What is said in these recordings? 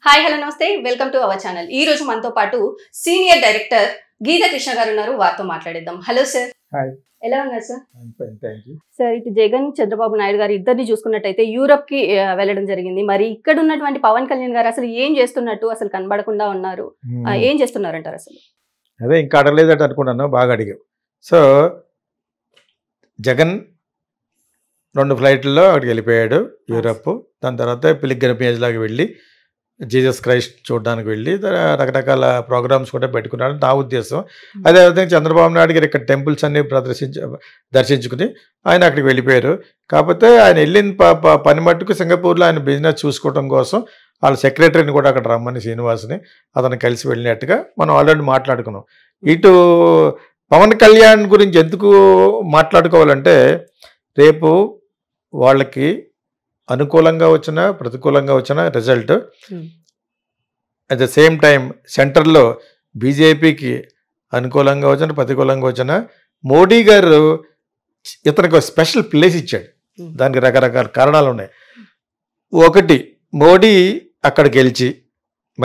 Hi hello నమస్తే welcome to our channel. ఈ రోజు మనతో పాటు సీనియర్ డైరెక్టర్ గీతా కృష్ణ గారు ఉన్నారు. వారితో మాట్లాడేద్దాం. Hello sir. హాయ్. ఎలా ఉన్నారు సార్? థ్యాంక్ యూ సార్, ఇటు జగన్ చంద్రబాబు నాయుడు గారు ఇద్దరిని చూసుకున్నట్టయితే యూరప్ కి వెళ్ళడం జరిగింది. మరి ఇక్కడ ఉన్నటువంటి పవన్ కళ్యాణ్ గారు అసలు ఏం చేస్తున్నట్టు అసలు కనబడకుండా ఉన్నారు. ఏం చేస్తున్నారంటారు అసలు? అదే ఇంకా అడగలేదట అనుకున్నాను, బాగా అడిగావు. సో జగన్ 2 ఫ్లైట్లలో అక్కడికి వెళ్ళిపోయాడు యూరప్. దాని తర్వాత పిలిగ్రిమేజ్ లాగా వెళ్ళి జీసస్ క్రైస్ట్ చూడడానికి వెళ్ళి రకరకాల ప్రోగ్రామ్స్ కూడా పెట్టుకున్నాడు నా ఉద్దేశం. అదేవిధంగా చంద్రబాబు నాయుడు గారు ఇక్కడ టెంపుల్స్ అన్ని దర్శించుకుని ఆయన అక్కడికి వెళ్ళిపోయారు. కాకపోతే ఆయన వెళ్ళిన పని మట్టుకు సింగపూర్లో ఆయన బిజినెస్ చూసుకోవడం కోసం వాళ్ళ సెక్రటరీని కూడా అక్కడ రమ్మని శ్రీనివాస్ని అతను కలిసి వెళ్ళినట్టుగా మనం ఆల్రెడీ మాట్లాడుకున్నాం. ఇటు పవన్ కళ్యాణ్ గురించి ఎందుకు మాట్లాడుకోవాలంటే రేపు వాళ్ళకి అనుకూలంగా వచ్చిన ప్రతికూలంగా వచ్చిన result at the same time సెంటర్లో బీజేపీకి అనుకూలంగా వచ్చిన ప్రతికూలంగా వచ్చిన మోడీ గారు ఇతనికి ఒక స్పెషల్ ప్లేస్ ఇచ్చాడు. దానికి రకరకాల కారణాలు ఉన్నాయి. ఒకటి, మోడీ అక్కడ గెలిచి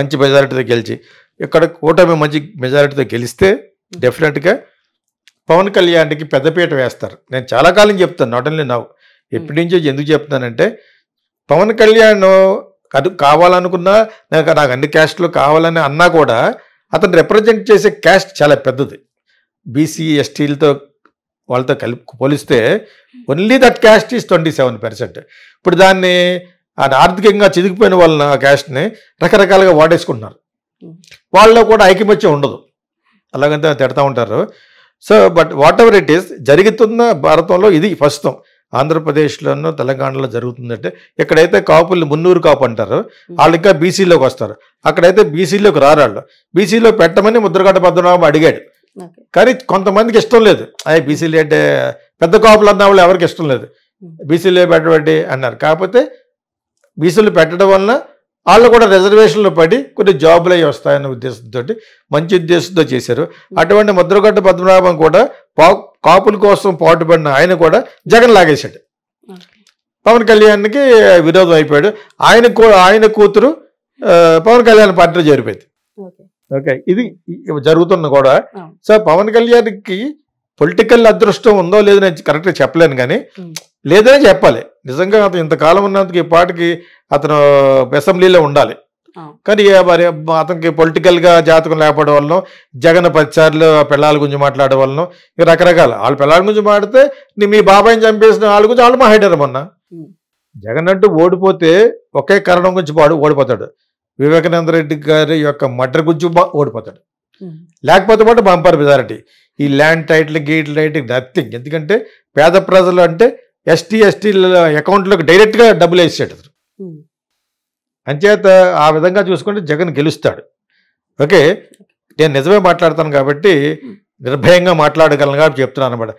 మంచి మెజారిటీతో గెలిచి ఇక్కడ కూటమి మంచి మెజారిటీతో గెలిస్తే డెఫినెట్గా పవన్ కళ్యాణ్కి పెద్దపీట వేస్తారు. నేను చాలా కాలం చెప్తాను, నాట్ ఓన్లీ నౌ, ఎప్పటి నుంచో. ఎందుకు చెప్తానంటే పవన్ కళ్యాణ్ అది కావాలనుకున్నా నాకు అన్ని క్యాస్ట్లు కావాలని అన్నా కూడా అతను రిప్రజెంట్ చేసే క్యాస్ట్ చాలా పెద్దది. బీసీ ఎస్టీలతో వాళ్ళతో పోలిస్తే ఓన్లీ దట్ క్యాస్ట్ ఈజ్ 27%. ఇప్పుడు దాన్ని ఆర్థికంగా చిదిగిపోయిన వాళ్ళని ఆ క్యాస్ట్ని రకరకాలుగా వాడేసుకుంటున్నారు. వాళ్ళలో కూడా ఐకమత్యం ఉండదు, అలాగంటే తిడతా ఉంటారు. So but what ever it is, జరుగుతున్న భారతంలో ఇది ప్రస్తుతం ఆంధ్రప్రదేశ్లోనూ తెలంగాణలో జరుగుతుందంటే ఎక్కడైతే కాపులు 300 కాపు అంటారు వాళ్ళు ఇంకా బీసీలోకి వస్తారు. అక్కడైతే బీసీలోకి రారాళ్ళు. బీసీలో పెట్టమని ముద్రగడ్డ పద్మనాభం అడిగాడు, కానీ కొంతమందికి ఇష్టం లేదు. బీసీలు అంటే పెద్ద కాపులు అన్న వాళ్ళు ఎవరికి ఇష్టం లేదు, బీసీలో పెట్టబట్టి అన్నారు. కాకపోతే బీసీలు పెట్టడం వలన వాళ్ళు కూడా రిజర్వేషన్లో పడి కొన్ని జాబులు అవి వస్తాయన్న ఉద్దేశంతో మంచి ఉద్దేశంతో చేశారు. అటువంటి ముద్రగడ్డ పద్మనాభం కూడా కాపుల కోసం పాటుపడిన ఆయన కూడా జగన్ లాగేశాడు. పవన్ కళ్యాణ్కి విరోధం అయిపోయాడు. ఆయన కూతురు పవన్ కళ్యాణ్ పార్టీలో చేరిపోయింది. ఓకే, ఇది జరుగుతున్న కూడా. సో పవన్ కళ్యాణ్కి పొలిటికల్ అదృష్టం ఉందో లేదో నేను కరెక్ట్గా చెప్పలేను, కానీ లేదనే చెప్పాలి. నిజంగా అతను ఇంతకాలం ఉన్నందుకు ఈ పాటికి అతను అసెంబ్లీలో ఉండాలి. కానీ మరి అతనికి పొలిటికల్గా జాతకం లేకపోవడం వలన జగన్ 10 సార్లు పిల్లల గురించి మాట్లాడడం వలన రకరకాల వాళ్ళ పిల్లల గురించి మాట్లాడితే మీ బాబాయిని చంపేసిన వాళ్ళ గురించి వాళ్ళు మాట్లాడారు. మొన్న జగన్ అంటూ ఓడిపోతే ఒకే కారణం గురించి ఓడిపోతాడు, వివేకానంద రెడ్డి గారి యొక్క మర్డర్ గురించి ఓడిపోతాడు. లేకపోతే పాటు బంపర్ మెజారిటీ. ఈ land title gate writing nothing. ఎందుకంటే పేద ప్రజలు అంటే ఎస్టీల అకౌంట్లోకి డైరెక్ట్గా డబ్బులు వేసాడు అతను. అంచేత ఆ విధంగా చూసుకుంటే జగన్ గెలుస్తాడు. ఓకే, నేను నిజమే మాట్లాడతాను కాబట్టి నిర్భయంగా మాట్లాడగలను కాబట్టి చెప్తున్నాను అనమాట.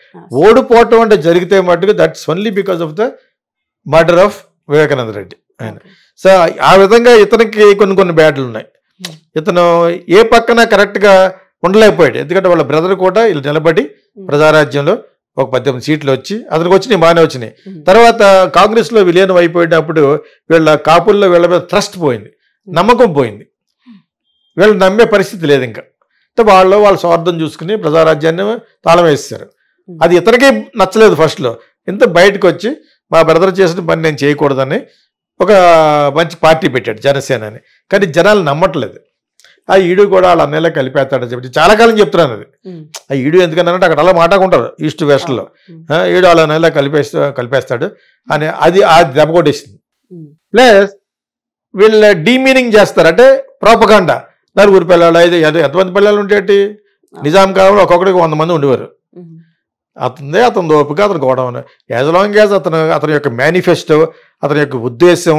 ఓడిపోవటం అంటే జరిగితే మటుకు that's only because of the murder of Vivekananda Reddy ఆయన. సో ఆ విధంగా ఇతనికి కొన్ని బ్యాడ్లు ఉన్నాయి. ఇతను ఏ పక్కన కరెక్ట్గా ఉండలేకపోయాడు. ఎందుకంటే వాళ్ళ బ్రదర్ కూడా వీళ్ళు నిలబడి ప్రజారాజ్యంలో ఒక 18 సీట్లు వచ్చి అతనికి వచ్చినాయి, బాగానే వచ్చినాయి. తర్వాత కాంగ్రెస్లో విలీనం అయిపోయినప్పుడు వీళ్ళ కాపుల్లో వీళ్ళ మీద ట్రస్ట్ పోయింది, నమ్మకం పోయింది. వీళ్ళు నమ్మే పరిస్థితి లేదు ఇంకా. వాళ్ళ స్వార్థం చూసుకుని ప్రజారాజ్యాన్ని తాళం వేస్తారు. అది ఇతనికి నచ్చలేదు ఫస్ట్లో. ఇంత బయటకు వచ్చి మా బ్రదర్ చేసిన పని నేను చేయకూడదని ఒక మంచి పార్టీ పెట్టాడు, జనసేన అని. కానీ జనాలు నమ్మట్లేదు. ఆ ఈడు కూడా వాళ్ళ అన్నయ్యలో కలిపేస్తాడని చెప్పి చాలా కాలం చెప్తున్నాను. అది ఆ ఈడు ఎందుకన్నారంటే అక్కడ అలా మాట్లాడుకుంటారు ఈస్ట్ వెస్ట్లో. ఈడు వాళ్ళ అన్నయ్యలో కలిపేస్తాడు అని అది దెబ్బ కొట్టేసింది. ప్లస్ వీళ్ళు డీమీనింగ్ చేస్తారు, అంటే ప్రోపగాండా. 4 పిల్లలు, 5 ఎంతమంది పిల్లలు ఉండేటి? నిజాం కాలంలో ఒక్కొక్కడికి 100 మంది ఉండేవారు. అతని ఓపిక అతను గోడవను. యాజ్ లాంగ్ యాజ్ అతని యొక్క మేనిఫెస్టో, అతని యొక్క ఉద్దేశం,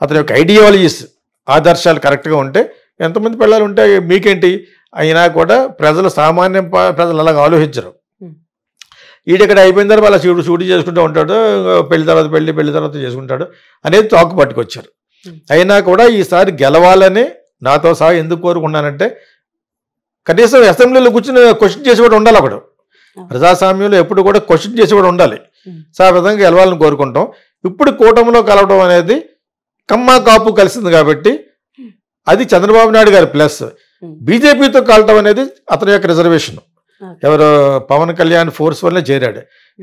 అతని యొక్క ఐడియాలజీస్, ఆదర్శాలు కరెక్ట్గా ఉంటే ఎంతమంది పిల్లలు ఉంటే మీకేంటి? అయినా కూడా ప్రజలు, సామాన్య ప్రజలు అలాగ ఆలోచించరు. ఈడెక్కడ అయిపోయిన తర్వాత వాళ్ళ షూటీ చేసుకుంటూ ఉంటాడు, పెళ్లి తర్వాత చేసుకుంటాడు అనేది తాకు పట్టుకొచ్చారు. అయినా కూడా ఈసారి గెలవాలని నాతో సహా ఎందుకు కోరుకున్నానంటే కనీసం అసెంబ్లీలో కూర్చుని క్వశ్చన్ చేసేవాడు ఉండాలి. అప్పుడు ప్రజాస్వామ్యంలో ఎప్పుడు కూడా క్వశ్చన్ చేసేవాడు ఉండాలి. సో ఆ విధంగా గెలవాలని కోరుకుంటాం. ఇప్పుడు కూటమిలో కలవడం అనేది కమ్మ కాపు కలిసింది కాబట్టి అది చంద్రబాబు నాయుడు గారి ప్లస్. బీజేపీతో కలటం అనేది అతని యొక్క రిజర్వేషన్. ఎవరు పవన్ కళ్యాణ్ ఫోర్స్ వల్లే చేరాడు.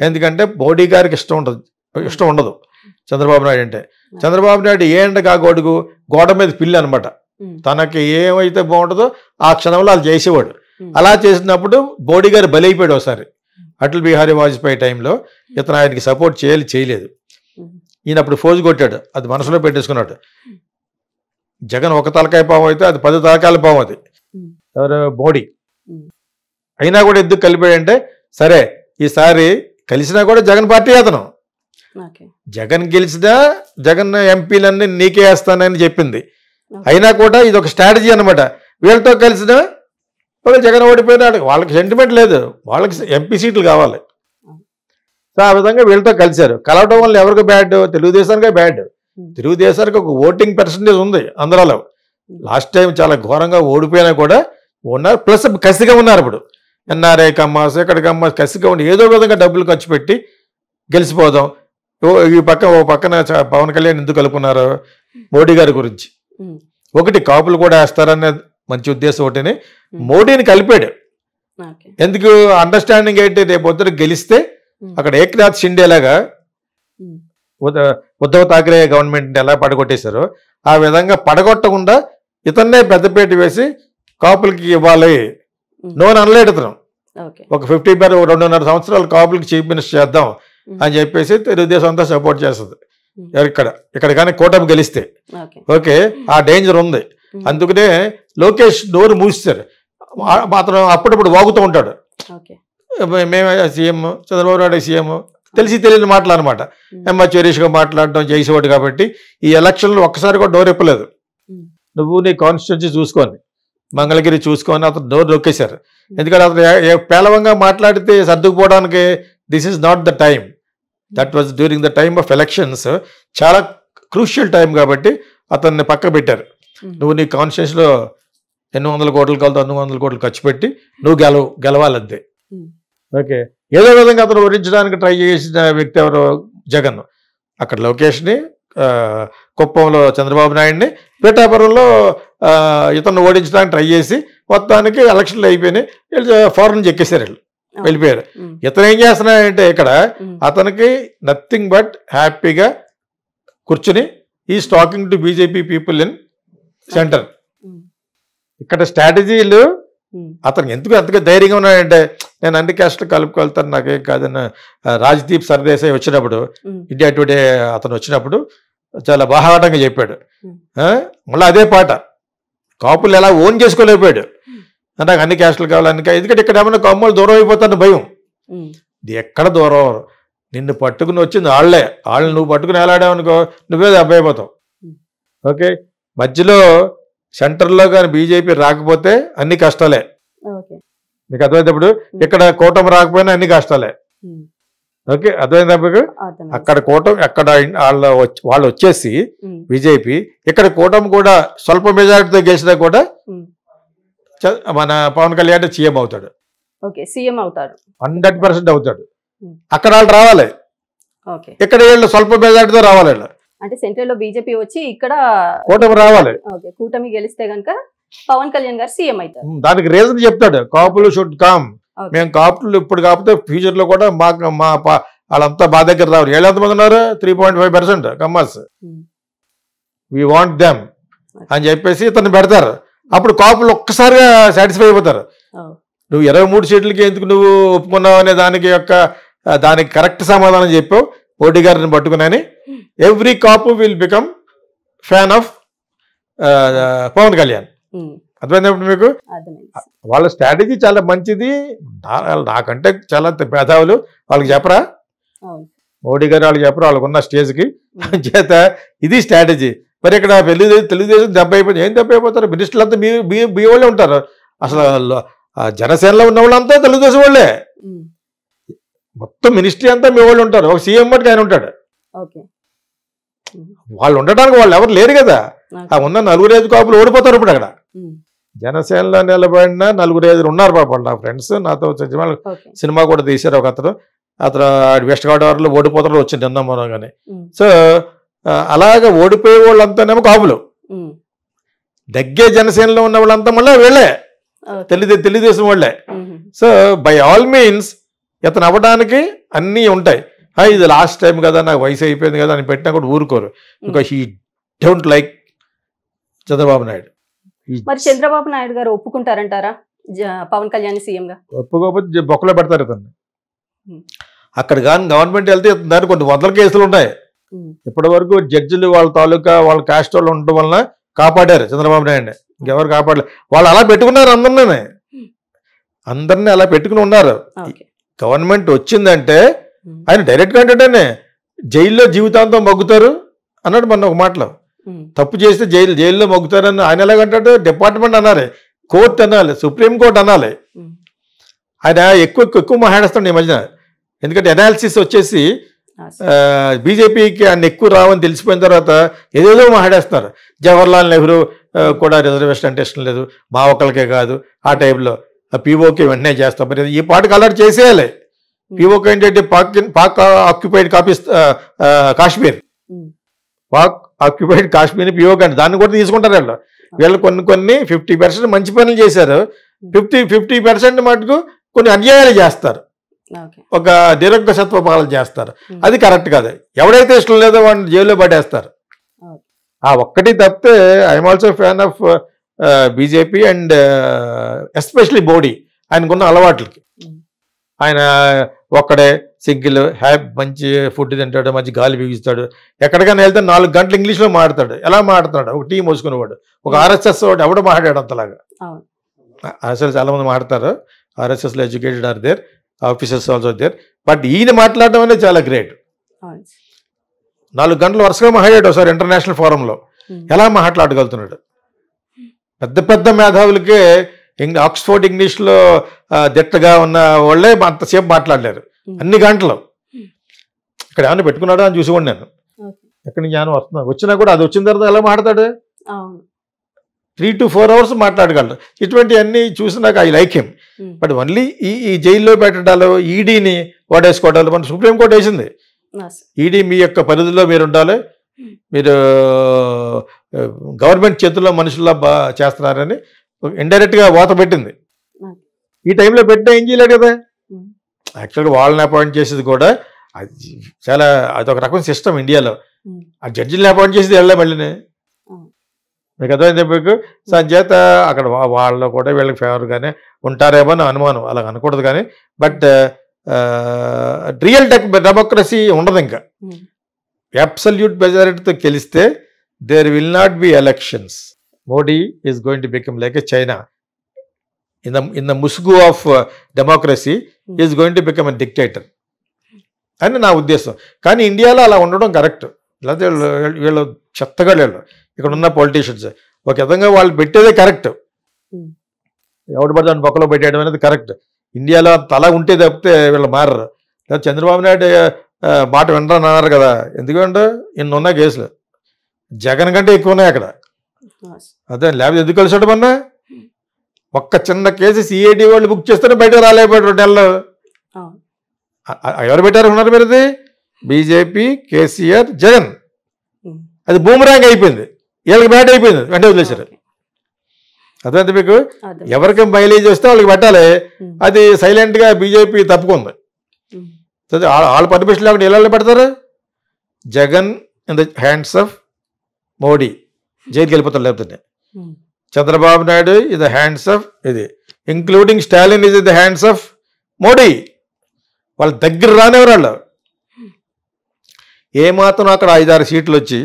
ఎందుకంటే మోడీ గారికి ఇష్టం ఉండదు చంద్రబాబు నాయుడు అంటే. చంద్రబాబు నాయుడు ఏ ఎండగా గొడుగు గోడ మీద పిల్లి అనమాట. తనకి ఏమైతే బాగుంటుందో ఆ క్షణంలో అది చేసేవాడు. అలా చేసినప్పుడు మోడీ గారు బలైపోయాడు ఒకసారి. అటల్ బిహారీ వాజ్పేయి టైంలో ఇతను ఆయనకి సపోర్ట్ చేయలేదు. ఈయన అప్పుడు ఫోజు కొట్టాడు, అది మనసులో పెట్టేసుకున్నాడు. జగన్ ఒక తలకాయ పాము అయితే అది 10 తలకాయల పాము అది. ఎవరు మోడీ. అయినా కూడా ఎందుకు కలిపాడంటే సరే ఈసారి కలిసినా కూడా జగన్ పార్టీ అతను. జగన్ గెలిచినా జగన్ ఎంపీలన్నీ నీకే వేస్తానని చెప్పింది. అయినా కూడా ఇది ఒక స్ట్రాటజీ అనమాట. వీళ్ళతో కలిసినా వాళ్ళు జగన్ ఓడిపోయినాడు, వాళ్ళకి సెంటిమెంట్ లేదు, వాళ్ళకి ఎంపీ సీట్లు కావాలి. సో ఆ విధంగా వీళ్ళతో కలిశారు. కలవడం వల్ల ఎవరికి బ్యాడ్? తెలుగుదేశానికే బ్యాడ్. తెలుగుదేశానికి ఒక ఓటింగ్ పర్సంటేజ్ ఉంది ఆంధ్రాలో. లాస్ట్ టైం చాలా ఘోరంగా ఓడిపోయినా కూడా ఉన్నారు, ప్లస్ కసిగా ఉన్నారు. ఇప్పుడు ఎన్ఆర్ఐ కమ్మాస్ ఎక్కడికి అమ్మాస్ కసిగా ఉండి ఏదో విధంగా డబ్బులు ఖర్చు పెట్టి గెలిచిపోదాం. ఈ పక్కన పవన్ కళ్యాణ్ ఎందుకు కలుపున్నారు? మోడీ గారి గురించి. ఒకటి కాపులు కూడా వేస్తారనే మంచి ఉద్దేశం ఒకటిని మోడీని కలిపాడు. ఎందుకు? అండర్స్టాండింగ్ ఏంటి? రేపు పొద్దున గెలిస్తే అక్కడ ఏక్నాథ్ షిండేలాగా ఉద్ధవ్ ఠాక్రే గవర్నమెంట్ ఎలా పడగొట్టేశారో ఆ విధంగా పడగొట్టకుండా ఇతన్నే పెద్దపేట వేసి కాపులకి ఇవ్వాలి. నోన్ అనలేడు ఇతను. ఒక 2.5 సంవత్సరాలు కాపులకి చీఫ్ మినిస్టర్ చేద్దాం అని చెప్పేసి తెలుగుదేశం అంతా సపోర్ట్ చేస్తుంది. ఇక్కడ కానీ కూటమి గెలిస్తే ఓకే, ఆ డేంజర్ ఉంది. అందుకనే లోకేష్ నోరు మూస్తారు. అతను అప్పుడప్పుడు వాగుతూ ఉంటాడు, మేమే సీఎం, చంద్రబాబు నాయుడు సీఎం, తెలియని మాటలు అనమాట. చెరీష్గా మాట్లాడడం చేసేవాడు. కాబట్టి ఈ ఎలక్షన్లో ఒక్కసారి కూడా డోర్ ఇప్పలేదు. నువ్వు నీ కాన్స్టిట్యున్సీ చూసుకొని మంగళగిరి చూసుకొని అతను డోర్ నొక్కేశారు. ఎందుకంటే అతను పేలవంగా మాట్లాడితే సర్దుకుపోవడానికి this is not the time. That was during the time of elections. చాలా క్రూషియల్ టైం కాబట్టి అతన్ని పక్క పెట్టారు. నువ్వు నీ కాన్స్టిట్యున్సీలో 800 కోట్లు కాదు 900 కోట్లు ఖర్చు పెట్టి నువ్వు గెలవాలంతే. ఓకే, ఏదో విధంగా అతను ఓడించడానికి ట్రై చేసిన వ్యక్తి ఎవరు? జగన్. అక్కడ లోకేష్ని, కుప్పంలో చంద్రబాబు నాయుడిని, పిఠాపురంలో ఇతను ఓడించడానికి ట్రై చేసి మొత్తానికి ఎలక్షన్లు అయిపోయినాయి. ఫారెన్ ఎక్కేశారు, వీళ్ళు వెళ్ళిపోయారు. ఇతను ఏం చేస్తున్నాడంటే ఇక్కడ అతనికి నథింగ్ బట్ హ్యాపీగా కూర్చుని is talking to BJP people in centre. ఇక్కడ స్ట్రాటజీలు అతను ఎందుకు ఎంతగా ధైర్యంగా ఉన్నాడంటే నేను అన్ని క్యాస్ట్లు కలుపుకెళ్తాను, నాకేం కాదన్న. రాజ్దీప్ సర్దేశాయ్ వచ్చినప్పుడు, ఇండియా టుడే అతను వచ్చినప్పుడు చాలా బాహాటంగా చెప్పాడు. మళ్ళీ అదే పాట కాపులు ఎలా ఓన్ చేసుకోలేకపోయాడు. నాకు అన్ని క్యాస్ట్లు కావాలి ఎందుకంటే ఇక్కడ ఏమన్నా కమ్మలు దూరం అయిపోతాను భయం. ఇది ఎక్కడ దూరం? నిన్ను పట్టుకుని వచ్చింది వాళ్ళని నువ్వు పట్టుకుని ఎలాడావనుకో నువ్వే అబ్బాయిపోతావు. ఓకే, మధ్యలో సెంటర్లో కానీ బీజేపీ రాకపోతే అన్ని కష్టాలే. మీకు అర్థమైనప్పుడు ఇక్కడ కూటమి రాకపోయినా అన్ని కష్టాలే. ఓకే, అర్థమైనప్పుడు అక్కడ కూటమి ఎక్కడ వాళ్ళు వచ్చేసి బీజేపీ, ఇక్కడ కూటమి కూడా స్వల్ప మెజారిటీతో గెలిచినా కూడా మన పవన్ కళ్యాణ్ సీఎం అవుతాడు. 100% అవుతాడు. అక్కడ వాళ్ళు రావాలి, ఇక్కడ వీళ్ళు స్వల్ప మెజారిటీతో రావాలి. అంటే సెంట్రల్ లో బీజేపీ వచ్చి ఇక్కడ కూటమి రావాలి. కూటమి గెలిస్తే గనక పవన్ కళ్యాణ్ గారు సీఎం అవుతారు. దానికి రీజన్ చెప్తాడు, కాపులు షుడ్ కమ్. మేము కాపులు ఇప్పుడు కాకపోతే ఫ్యూచర్ లో కూడా మా వాళ్ళంతా మా దగ్గర రావాలి. వీళ్ళు ఎంతమంది ఉన్నారు? 3.5% కమ్మర్స్. వి వాంట్ దెమ్ అని చెప్పేసి ఇతను పెడతారు. అప్పుడు కాపులు ఒక్కసారిగా సాటిస్ఫై అయిపోతారు. నువ్వు 23 సీట్లకి ఎందుకు నువ్వు ఒప్పుకున్నావు అనే దానికి కరెక్ట్ సమాధానం చెప్పావు మోడీ గారిని పట్టుకుని. Every Kapu will become fan of Pawan Kalyan. అర్థమైనప్పుడు మీకు వాళ్ళ స్ట్రాటజీ చాలా మంచిది. నాకంటే చాలా మేధావులు, వాళ్ళకి చెప్పరా? మోడీ గారు వాళ్ళకి చెప్పరా? వాళ్ళకున్న స్టేజ్కి చేత ఇది స్ట్రాటజీ. మరి ఇక్కడ తెలుగుదేశం దెబ్బ అయిపోయింది. ఏం దెబ్బ అయిపోతారు? మినిస్టర్లు అంతా మీ వాళ్ళే ఉంటారు. అసలు జనసేనలో ఉన్న వాళ్ళంతా తెలుగుదేశం వాళ్ళే. మొత్తం మినిస్ట్రీ అంతా మీ వాళ్ళు ఉంటారు. ఒక సీఎం మటుకు ఆయన ఉంటాడు. వాళ్ళు ఉండడానికి వాళ్ళు ఎవరు లేరు కదా. ఆ ఉన్న 4-5 కాపులు ఓడిపోతారు. ఇప్పుడు అక్కడ జనసేనలో నిలబడిన 4-5 ఉన్నారు పాపం. నా ఫ్రెండ్స్ నాతో సినిమా కూడా తీశారు. ఒక అతను వెస్ట్ గోదావరిలో ఓడిపోతారు వచ్చింది నిన్న మొన్నగానే. సో అలాగా ఓడిపోయే వాళ్ళంతానేమో కాపులు. దగ్గే జనసేనలో ఉన్న వాళ్ళంతా మళ్ళీ వీళ్ళే తెలుగుదేశం వాళ్ళే. సో బై ఆల్ మీన్స్ ఇతను అవ్వడానికి అన్నీ ఉంటాయి. ఇది లాస్ట్ టైం కదా, నాకు వయసు అయిపోయింది కదా అని పెట్టినా కూడా ఊరుకోరు. Because he don't like Chandrababu Naidu. మరి చంద్రబాబు నాయుడు గారు ఒప్పుకుంటారంటారా పవన్ కళ్యాణ్ సీఎంగా? ఒప్పుకోకపోతే బొక్కలో పెడతారు ఇతన్ని. అక్కడ కానీ గవర్నమెంట్ వెళ్తే దానికి కొన్ని వందల కేసులు ఉన్నాయి. ఇప్పటి వరకు జడ్జిలు వాళ్ళ తాలూకా వాళ్ళ కాస్ట్ వాళ్ళు ఉండడం వలన కాపాడారు చంద్రబాబు నాయుడిని. ఇంకెవరు కాపాడలేదు. వాళ్ళు అలా పెట్టుకున్నారు అందరినీ అలా పెట్టుకుని ఉన్నారు. గవర్నమెంట్ వచ్చిందంటే ఆయన డైరెక్ట్గా అంటేనే జైల్లో జీవితాంతం మగ్గుతారు అన్నాడు మొన్న ఒక మాటలో. తప్పు చేస్తే జైల్లో మగ్గుతారని ఆయన ఎలాగంటాడు? డిపార్ట్మెంట్ అనాలి, కోర్టు అనాలి, సుప్రీంకోర్టు అనాలి. ఆయన ఎక్కువ మాట్లాడేస్తాడు ఈ మధ్యన. ఎందుకంటే అనాలిసిస్ వచ్చేసి బీజేపీకి ఆయన ఎక్కువ రావని తెలిసిపోయిన తర్వాత ఏదేదో మాట్లాడేస్తున్నారు. జవహర్లాల్ నెహ్రూ కూడా రిజర్వేషన్ అంటే ఇష్టం లేదు, మా ఒక్కరికే కాదు, ఆ టైంలో పీఓకే వెంటనే చేస్తాం. మరి ఈ పాటకు అలర్ట్ చేసేయాలి. పీఓకే ఏంటంటే Pak occupied Kashmir, Pak occupied Kashmir PoK అంటే దాన్ని కూడా తీసుకుంటారు. వీళ్ళు కొన్ని 50% మంచి పనులు చేశారు, 50% మటుకు కొన్ని అన్యాయాలు చేస్తారు, ఒక నిరంకుశత్వ పాలన చేస్తారు. అది కరెక్ట్ కాదు. ఎవడైతే ఇష్టం లేదో వాడిని జైల్లో పడేస్తారు. ఆ ఒక్కటి తప్పితే I'm also fan of BJP and especially Modi. ఆయనకున్న అలవాట్లకి ఆయన ఒక్కడే సింగిల్ మంచి ఫుడ్ తింటాడు, మంచి గాలి పీగిస్తాడు. ఎక్కడికైనా వెళ్తే 4 గంటలు ఇంగ్లీష్లో మాట్లాడతాడు. ఎలా మాట్లాడుతున్నాడు? ఒక టీం మోసుకునేవాడు, ఒక ఆర్ఎస్ఎస్ వాడు ఎవడు మాట్లాడాడు అంతలాగా. అసలు చాలా మంది మాట్లాడతారు, ఆర్ఎస్ఎస్లో educated are there, officers also there. But ఈయన మాట్లాడడం అనేది చాలా గ్రేట్. 4 గంటలు వరుసగా మాట్లాడాడు ఒకసారి ఇంటర్నేషనల్ ఫోరంలో. ఎలా మాట్లాడగలుగుతున్నాడు? పెద్ద పెద్ద మేధావులకే ఆక్స్ఫోర్డ్ ఇంగ్లీష్లో దిట్టగా ఉన్న వాళ్ళే అంతసేపు మాట్లాడలేరు అన్ని గంటలు. ఇక్కడ ఏమైనా పెట్టుకున్నాడు అని చూసుకోండి. నేను ఎక్కడి నుంచి జ్ఞానం వస్తున్నా వచ్చినా కూడా అది వచ్చిన తర్వాత ఎలా మాట్లాడతాడు? 3 to 4 hours మాట్లాడగలరు. ఇటువంటివన్నీ చూసి నాకు I like him. But only ఈ జైల్లో పెట్టడాలు, ఈడీని వాడేసుకోవడాలు మన సుప్రీంకోర్టు వేసింది. ఈడీ మీ యొక్క పరిధిలో మీరు ఉండాలి, మీరు గవర్నమెంట్ చేతుల్లో మనుషుల్లా చేస్తున్నారని ఇండైరెక్ట్గా వాత పెట్టింది. ఈ టైంలో పెట్టినా ఏం చేయలేడు కదా. యాక్చువల్గా వాళ్ళని అపాయింట్ చేసేది కూడా అది చాలా అదొక రకం సిస్టమ్ ఇండియాలో. ఆ జడ్జిని అపాయింట్ చేసేది వెళ్ళే మళ్ళీనే మీకు అర్థమైంది. మీకు సంచేత అక్కడ వాళ్ళు కూడా వీళ్ళకి ఫేవర్గానే ఉంటారేమో అని అనుమానం. అలా అనకూడదు కానీ బట్ రియల్ డెమోక్రసీ ఉండదు. ఇంకా అబ్సల్యూట్ మెజారిటీతో గెలిస్తే there will not be elections. Modi is going to become like a China. In the ముసుగు of democracy is going to become a dictator అని నా ఉద్దేశం. కానీ ఇండియాలో అలా ఉండడం కరెక్ట్. లేకపోతే వీళ్ళు చెత్తగా లేళ్ళు ఇక్కడ ఉన్న పొలిటీషియన్స్. ఒక విధంగా వాళ్ళు పెట్టేదే కరెక్ట్, ఎవడు పడితే దాన్ని పక్కలో పెట్టేయడం అనేది కరెక్ట్. ఇండియాలో అలా ఉంటే తప్పితే వీళ్ళు మారరు. లేదా చంద్రబాబు నాయుడు మాట వినరని అన్నారు కదా. ఎందుకంటే ఇన్నున్న కేసులు జగన్ కంటే ఎక్కువ ఉన్నాయి అక్కడ. అదే లేకపోతే ఎందుకు కలిసి ఉండమన్నా ఒక్క చిన్న కేసు సిఐడి వాళ్ళు బుక్ చేస్తేనే బయటకు రాలేకపోయాడు 2 నెలలు. ఎవరు పెట్టారు ఉన్నారు మీరు? అది బీజేపీ, కేసీఆర్, జగన్. అది బూమరాంగ్ అయిపోయింది, వీళ్ళకి బ్యాట్ అయిపోయింది, వెంటనే వదిలేశారు. అదే మీకు ఎవరికి మైలేజ్ వస్తే వాళ్ళకి పెట్టాలి. అది సైలెంట్గా బీజేపీ తప్పుకుంది. వాళ్ళు పర్మిషన్ లేకుండా ఎలా పెడతారు? Jagan in the hands of Modi జైలుకి వెళ్ళిపోతారు. లేకపోతే Chandrababu Naidu in the hands of ఇది, including Stalin is in the hands of Modi. వాళ్ళ దగ్గర రానివారు వాళ్ళు. ఏమాత్రం అక్కడ 5-6 సీట్లు వచ్చి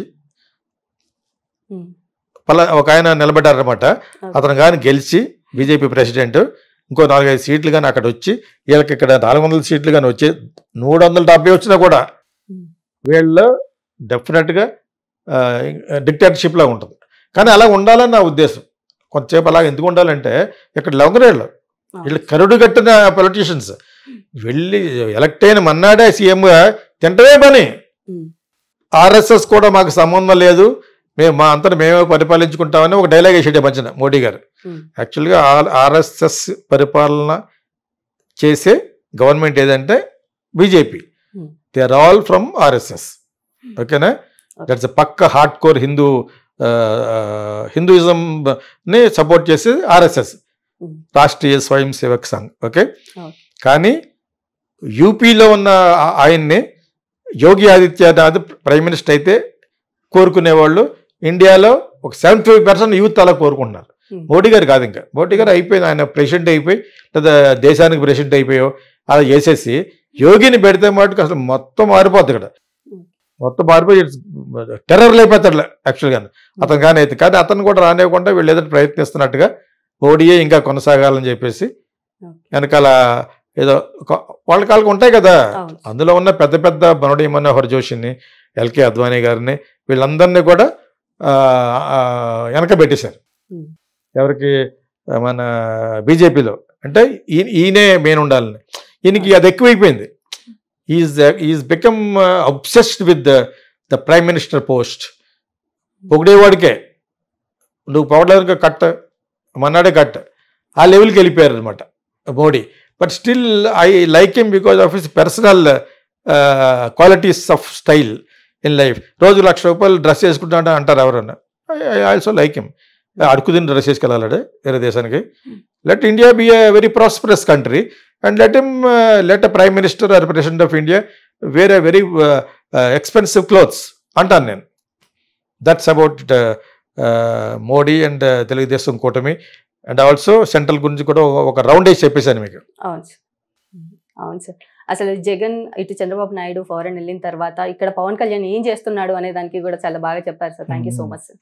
ఒక ఆయన నిలబడ్డారనమాట. అతను కానీ గెలిచి బీజేపీ ప్రెసిడెంట్ ఇంకో 4-5 సీట్లు కానీ అక్కడ వచ్చి వీళ్ళకి ఇక్కడ 400 సీట్లు కానీ వచ్చి 370 వచ్చినా కూడా వీళ్ళు డెఫినెట్గా డిక్టేటర్షిప్లా ఉంటుంది. కానీ అలా ఉండాలని నా ఉద్దేశం. కొంతసేపు అలా ఎందుకు ఉండాలంటే ఇక్కడ లొంగరేళ్ళు వీళ్ళు కరుడు కట్టిన పొలిటీషియన్స్ వెళ్ళి ఎలక్ట్ అయిన మన్నాడే సీఎంగా తింటమే పని. ఆర్ఎస్ఎస్ కూడా మాకు సంబంధం లేదు, మేము మా అంతా మేమే పరిపాలించుకుంటామని ఒక డైలాగ్ వేసాడే మధ్యన మోడీ గారు. యాక్చువల్గా ఆర్ఎస్ఎస్ పరిపాలన చేసే గవర్నమెంట్ ఏదంటే BJP. They are all from RSS. ఓకేనా? దట్స్ ఎ పక్క హార్డ్ కోర్ హిందూ హిందూయిజంని సపోర్ట్ చేసేది ఆర్ఎస్ఎస్, రాష్ట్రీయ స్వయం సేవక్ సంఘ్. ఓకే, కానీ యూపీలో ఉన్న ఆయన్ని యోగి ఆదిత్యనాథ్ ప్రైమ్ మినిస్టర్ అయితే కోరుకునేవాళ్ళు ఇండియాలో ఒక 75% యూత్ అలా కోరుకుంటున్నారు. మోడీ గారు కాదు, ఇంకా మోడీ గారు అయిపోయింది, ఆయన ప్రెసిడెంట్ అయిపోయి లేదా దేశానికి ప్రెసిడెంట్ అయిపోయో అలా చేసేసి యోగిని పెడితే మటుకు అసలు మొత్తం మారిపోద్ది ఇక్కడ, మొత్తం మారిపోయి టెర్రర్ అయిపోతాడు యాక్చువల్గా అతను. కానీ అయితే కానీ అతను కూడా రానివ్వకుండా వీళ్ళు ఏదో ప్రయత్నిస్తున్నట్టుగా మోడీయే ఇంకా కొనసాగాలని చెప్పేసి వెనకాల ఏదో వాళ్ళకి ఉంటాయి కదా, అందులో ఉన్న పెద్ద పెద్ద మురళీ మనోహర్ జోషిని, ఎల్కే అద్వానీ గారిని, వీళ్ళందరినీ కూడా వెనక పెట్టేశారు. ఎవరికి? మన బీజేపీలో. అంటే ఈయనే మెయిన్ ఉండాలని, ఈయనకి అది ఎక్కువైపోయింది. Is become obsessed with the prime minister post. పొగిడేవాడికే నువ్వు పవర్లో కట్, మన్నాడే కట్, ఆ లెవెల్కి వెళ్ళిపోయారు అనమాట Modi. But still I like him because of his personal qualities of style in life. రోజు ₹1,00,000 డ్రెస్ వేసుకుంటా అంటారు ఎవరన్నా. I also like him. అడుగు తిని డ్రెస్ వేసుకెళ్ళాలి వేరే దేశానికి. Let India be a very prosperous country and let a prime minister or president of India wear a very expensive clothes అంటాను నేను. That's about Modi and Telugu కూటమి. అండ్ ఆల్సో సెంట్రల్ గురించి కూడా ఒక రౌండ్ వేసి చెప్పేశాను మీకు. అవును సార్, అవును సార్. అసలు జగన్ ఇటు చంద్రబాబు నాయుడు ఫారెన్ వెళ్ళిన తర్వాత ఇక్కడ పవన్ కళ్యాణ్ ఏం చేస్తున్నాడు అనే దానికి కూడా చాలా బాగా చెప్పారు sir. Thank you so much sir.